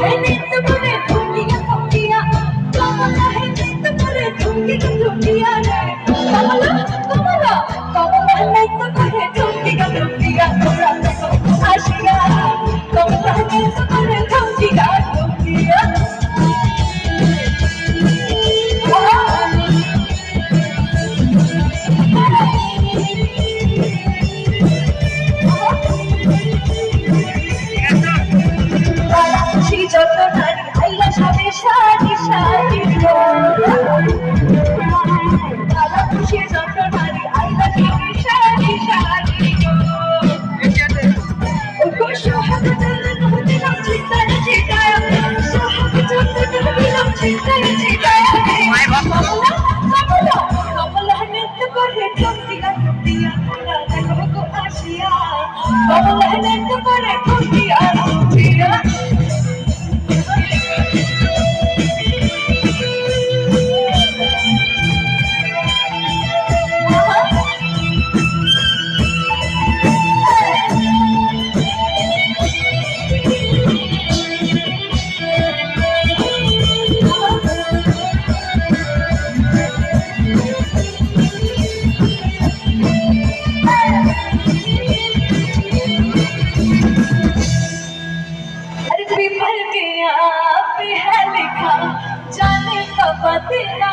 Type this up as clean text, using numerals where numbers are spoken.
है नित करे ठुकिया ठुकिया कमला है नित करे ठुकिया ठुकिया रे कमला कमला कमला है नित करे ठुकिया ठुकिया তোমরা দেখো আসিয়া কমলা है नित करे ठुकिया ठुकिया যত নারী আইলা সবে সারি সারি দাদা খুশি যত নারী আইলা সবে সারি সারি সোহাগ দিলাম চিন্তায় চিন্তায় সোহাগ দিলাম চিন্তায় চিন্তায় কমলা কমলা কমলা নৃত্য করে ঠকিয়া ঠকিয়া দেখো গো আসিয়া কমলা নৃত্য করে ঠকিয়া ঠকিয়া पे है लिखा जाने कब तेरा